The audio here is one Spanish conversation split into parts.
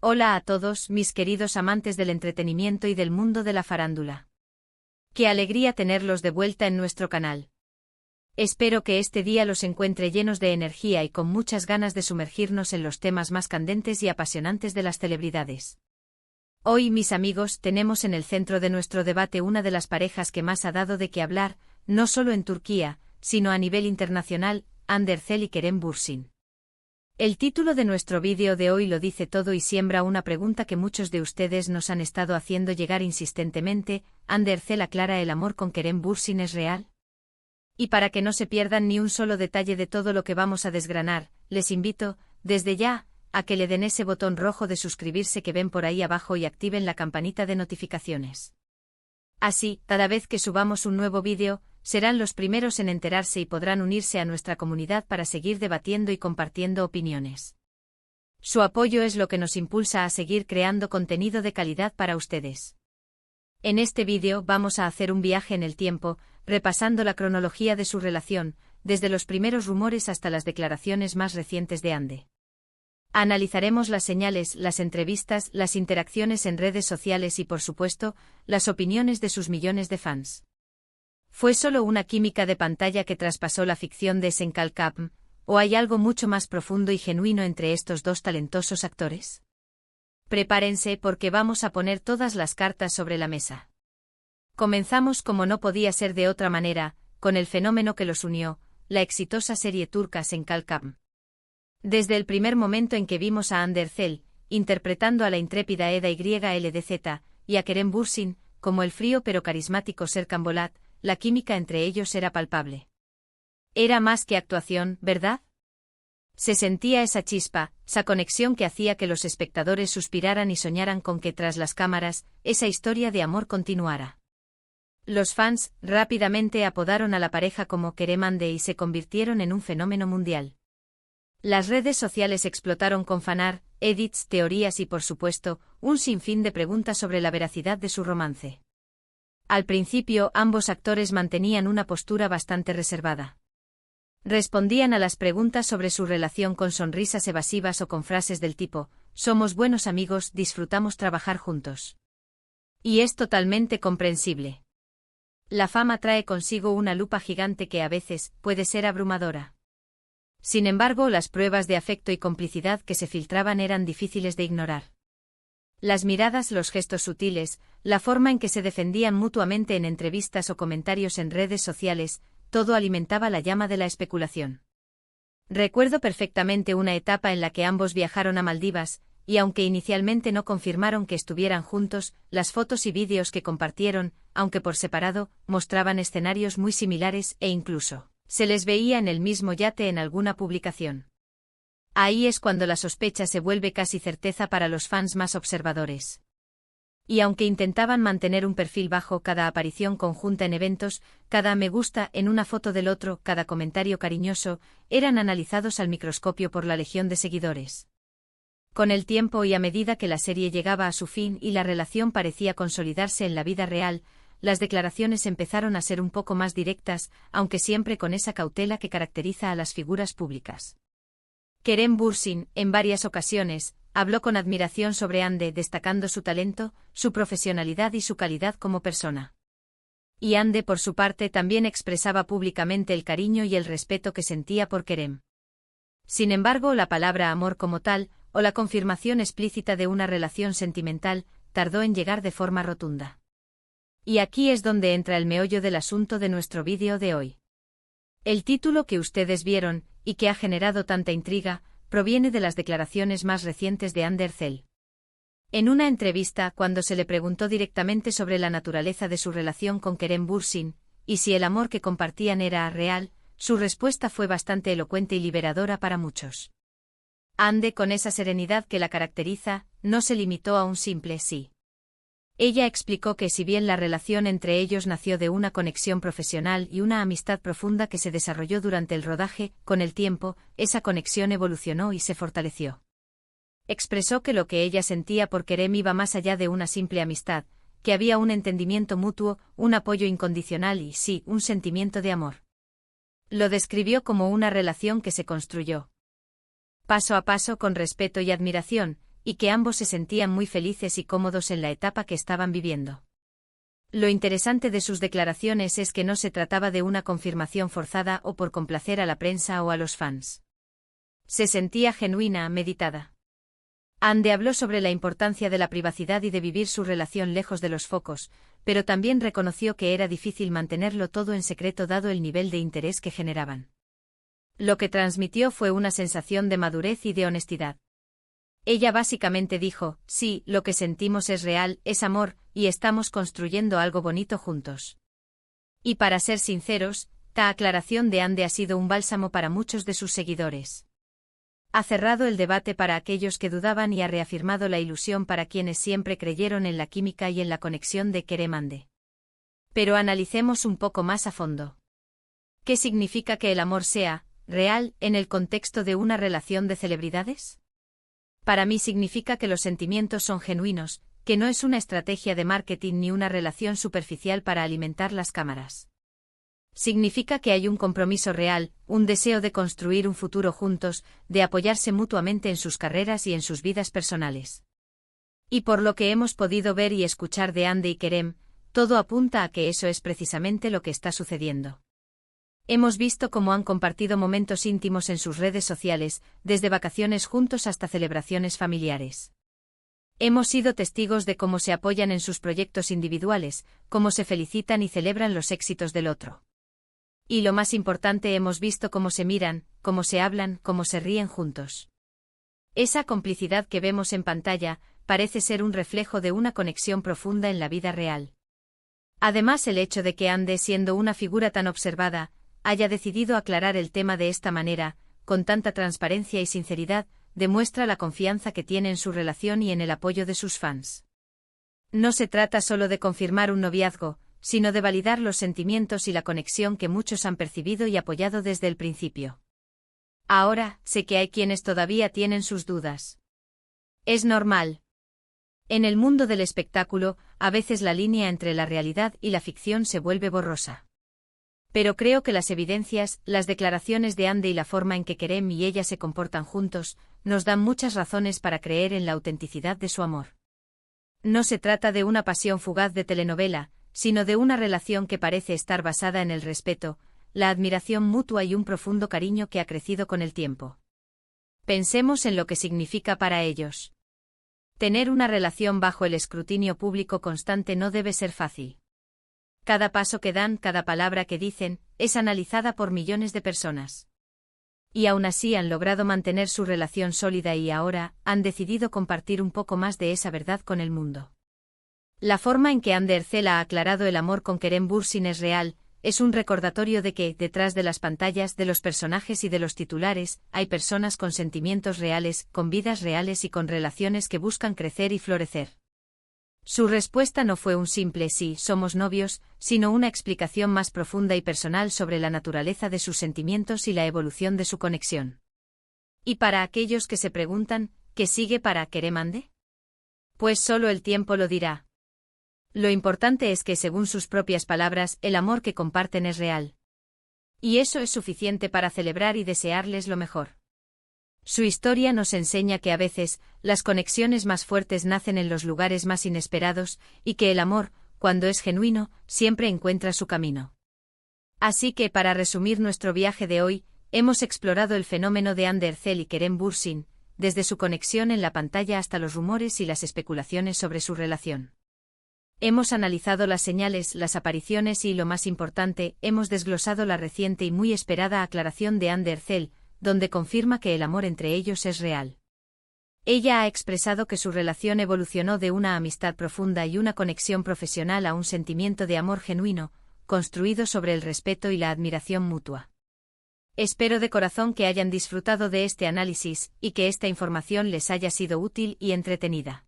Hola a todos, mis queridos amantes del entretenimiento y del mundo de la farándula. Qué alegría tenerlos de vuelta en nuestro canal. Espero que este día los encuentre llenos de energía y con muchas ganas de sumergirnos en los temas más candentes y apasionantes de las celebridades. Hoy, mis amigos, tenemos en el centro de nuestro debate una de las parejas que más ha dado de qué hablar, no solo en Turquía, sino a nivel internacional, Hande Erçel y Kerem Bürsin. El título de nuestro vídeo de hoy lo dice todo y siembra una pregunta que muchos de ustedes nos han estado haciendo llegar insistentemente: ¿Hande Erçel aclara el amor con Kerem Bürsin es real? Y para que no se pierdan ni un solo detalle de todo lo que vamos a desgranar, les invito, desde ya, a que le den ese botón rojo de suscribirse que ven por ahí abajo y activen la campanita de notificaciones. Así, cada vez que subamos un nuevo vídeo, serán los primeros en enterarse y podrán unirse a nuestra comunidad para seguir debatiendo y compartiendo opiniones. Su apoyo es lo que nos impulsa a seguir creando contenido de calidad para ustedes. En este vídeo vamos a hacer un viaje en el tiempo, repasando la cronología de su relación, desde los primeros rumores hasta las declaraciones más recientes de Hande. Analizaremos las señales, las entrevistas, las interacciones en redes sociales y, por supuesto, las opiniones de sus millones de fans. ¿Fue solo una química de pantalla que traspasó la ficción de Senkalkapm, o hay algo mucho más profundo y genuino entre estos dos talentosos actores? Prepárense porque vamos a poner todas las cartas sobre la mesa. Comenzamos, como no podía ser de otra manera, con el fenómeno que los unió, la exitosa serie turca Senkalkapm. Desde el primer momento en que vimos a Hande Erçel, interpretando a la intrépida Eda YLDZ, y a Kerem Bürsin, como el frío pero carismático Serkan Bolat, la química entre ellos era palpable. Era más que actuación, ¿verdad? Se sentía esa chispa, esa conexión que hacía que los espectadores suspiraran y soñaran con que tras las cámaras, esa historia de amor continuara. Los fans rápidamente apodaron a la pareja como Kerem Hande y se convirtieron en un fenómeno mundial. Las redes sociales explotaron con fanart, edits, teorías y, por supuesto, un sinfín de preguntas sobre la veracidad de su romance. Al principio, ambos actores mantenían una postura bastante reservada. Respondían a las preguntas sobre su relación con sonrisas evasivas o con frases del tipo: «Somos buenos amigos, disfrutamos trabajar juntos». Y es totalmente comprensible. La fama trae consigo una lupa gigante que a veces puede ser abrumadora. Sin embargo, las pruebas de afecto y complicidad que se filtraban eran difíciles de ignorar. Las miradas, los gestos sutiles, la forma en que se defendían mutuamente en entrevistas o comentarios en redes sociales, todo alimentaba la llama de la especulación. Recuerdo perfectamente una etapa en la que ambos viajaron a Maldivas, y aunque inicialmente no confirmaron que estuvieran juntos, las fotos y vídeos que compartieron, aunque por separado, mostraban escenarios muy similares e incluso se les veía en el mismo yate en alguna publicación. Ahí es cuando la sospecha se vuelve casi certeza para los fans más observadores. Y aunque intentaban mantener un perfil bajo, cada aparición conjunta en eventos, cada me gusta en una foto del otro, cada comentario cariñoso, eran analizados al microscopio por la legión de seguidores. Con el tiempo y a medida que la serie llegaba a su fin y la relación parecía consolidarse en la vida real, las declaraciones empezaron a ser un poco más directas, aunque siempre con esa cautela que caracteriza a las figuras públicas. Kerem Bürsin, en varias ocasiones, habló con admiración sobre Hande, destacando su talento, su profesionalidad y su calidad como persona. Y Hande, por su parte, también expresaba públicamente el cariño y el respeto que sentía por Kerem. Sin embargo, la palabra amor como tal, o la confirmación explícita de una relación sentimental, tardó en llegar de forma rotunda. Y aquí es donde entra el meollo del asunto de nuestro vídeo de hoy. El título que ustedes vieron, y que ha generado tanta intriga, proviene de las declaraciones más recientes de Hande Erçel. En una entrevista, cuando se le preguntó directamente sobre la naturaleza de su relación con Kerem Bürsin, y si el amor que compartían era real, su respuesta fue bastante elocuente y liberadora para muchos. Hande, con esa serenidad que la caracteriza, no se limitó a un simple sí. Ella explicó que si bien la relación entre ellos nació de una conexión profesional y una amistad profunda que se desarrolló durante el rodaje, con el tiempo, esa conexión evolucionó y se fortaleció. Expresó que lo que ella sentía por Kerem iba más allá de una simple amistad, que había un entendimiento mutuo, un apoyo incondicional y, sí, un sentimiento de amor. Lo describió como una relación que se construyó paso a paso con respeto y admiración, y que ambos se sentían muy felices y cómodos en la etapa que estaban viviendo. Lo interesante de sus declaraciones es que no se trataba de una confirmación forzada o por complacer a la prensa o a los fans. Se sentía genuina, meditada. Ande habló sobre la importancia de la privacidad y de vivir su relación lejos de los focos, pero también reconoció que era difícil mantenerlo todo en secreto dado el nivel de interés que generaban. Lo que transmitió fue una sensación de madurez y de honestidad. Ella básicamente dijo, sí, lo que sentimos es real, es amor, y estamos construyendo algo bonito juntos. Y para ser sinceros, la aclaración de Ande ha sido un bálsamo para muchos de sus seguidores. Ha cerrado el debate para aquellos que dudaban y ha reafirmado la ilusión para quienes siempre creyeron en la química y en la conexión de Kerem-Ande. Pero analicemos un poco más a fondo. ¿Qué significa que el amor sea real en el contexto de una relación de celebridades? Para mí significa que los sentimientos son genuinos, que no es una estrategia de marketing ni una relación superficial para alimentar las cámaras. Significa que hay un compromiso real, un deseo de construir un futuro juntos, de apoyarse mutuamente en sus carreras y en sus vidas personales. Y por lo que hemos podido ver y escuchar de Ande y Kerem, todo apunta a que eso es precisamente lo que está sucediendo. Hemos visto cómo han compartido momentos íntimos en sus redes sociales, desde vacaciones juntos hasta celebraciones familiares. Hemos sido testigos de cómo se apoyan en sus proyectos individuales, cómo se felicitan y celebran los éxitos del otro. Y lo más importante, hemos visto cómo se miran, cómo se hablan, cómo se ríen juntos. Esa complicidad que vemos en pantalla parece ser un reflejo de una conexión profunda en la vida real. Además, el hecho de que Ande, siendo una figura tan observada, haya decidido aclarar el tema de esta manera, con tanta transparencia y sinceridad, demuestra la confianza que tiene en su relación y en el apoyo de sus fans. No se trata solo de confirmar un noviazgo, sino de validar los sentimientos y la conexión que muchos han percibido y apoyado desde el principio. Ahora, sé que hay quienes todavía tienen sus dudas. Es normal. En el mundo del espectáculo, a veces la línea entre la realidad y la ficción se vuelve borrosa. Pero creo que las evidencias, las declaraciones de Ande y la forma en que Kerem y ella se comportan juntos, nos dan muchas razones para creer en la autenticidad de su amor. No se trata de una pasión fugaz de telenovela, sino de una relación que parece estar basada en el respeto, la admiración mutua y un profundo cariño que ha crecido con el tiempo. Pensemos en lo que significa para ellos. Tener una relación bajo el escrutinio público constante no debe ser fácil. Cada paso que dan, cada palabra que dicen, es analizada por millones de personas. Y aún así han logrado mantener su relación sólida y ahora han decidido compartir un poco más de esa verdad con el mundo. La forma en que Ande Erçel ha aclarado el amor con Kerem Bürsin es real, es un recordatorio de que, detrás de las pantallas, de los personajes y de los titulares, hay personas con sentimientos reales, con vidas reales y con relaciones que buscan crecer y florecer. Su respuesta no fue un simple sí, somos novios, sino una explicación más profunda y personal sobre la naturaleza de sus sentimientos y la evolución de su conexión. Y para aquellos que se preguntan, ¿qué sigue para Kerem Ande? Pues solo el tiempo lo dirá. Lo importante es que, según sus propias palabras, el amor que comparten es real. Y eso es suficiente para celebrar y desearles lo mejor. Su historia nos enseña que a veces, las conexiones más fuertes nacen en los lugares más inesperados, y que el amor, cuando es genuino, siempre encuentra su camino. Así que, para resumir nuestro viaje de hoy, hemos explorado el fenómeno de Ande Erçel y Kerem Bürsin, desde su conexión en la pantalla hasta los rumores y las especulaciones sobre su relación. Hemos analizado las señales, las apariciones y, lo más importante, hemos desglosado la reciente y muy esperada aclaración de Ande Erçel, donde confirma que el amor entre ellos es real. Ella ha expresado que su relación evolucionó de una amistad profunda y una conexión profesional a un sentimiento de amor genuino, construido sobre el respeto y la admiración mutua. Espero de corazón que hayan disfrutado de este análisis y que esta información les haya sido útil y entretenida.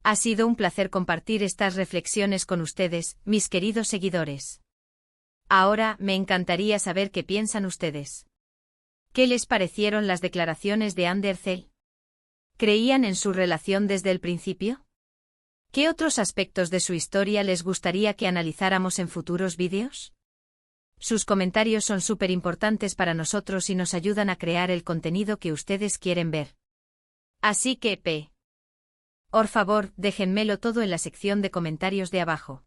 Ha sido un placer compartir estas reflexiones con ustedes, mis queridos seguidores. Ahora, me encantaría saber qué piensan ustedes. ¿Qué les parecieron las declaraciones de Ande Erçel? ¿Creían en su relación desde el principio? ¿Qué otros aspectos de su historia les gustaría que analizáramos en futuros vídeos? Sus comentarios son súper importantes para nosotros y nos ayudan a crear el contenido que ustedes quieren ver. Así que, Por favor, déjenmelo todo en la sección de comentarios de abajo.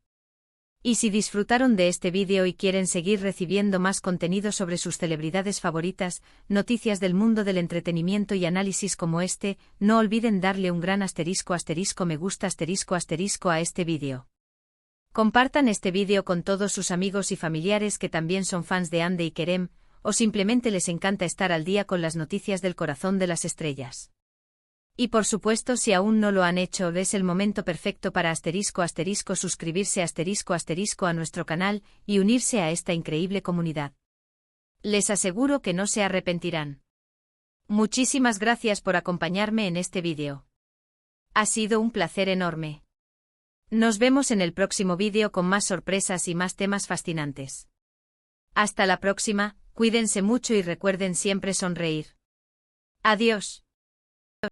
Y si disfrutaron de este vídeo y quieren seguir recibiendo más contenido sobre sus celebridades favoritas, noticias del mundo del entretenimiento y análisis como este, no olviden darle un gran asterisco me gusta a este vídeo. Compartan este vídeo con todos sus amigos y familiares que también son fans de Hande y Kerem, o simplemente les encanta estar al día con las noticias del corazón de las estrellas. Y por supuesto, si aún no lo han hecho, es el momento perfecto para suscribirse a nuestro canal y unirse a esta increíble comunidad. Les aseguro que no se arrepentirán. Muchísimas gracias por acompañarme en este vídeo. Ha sido un placer enorme. Nos vemos en el próximo vídeo con más sorpresas y más temas fascinantes. Hasta la próxima, cuídense mucho y recuerden siempre sonreír. Adiós.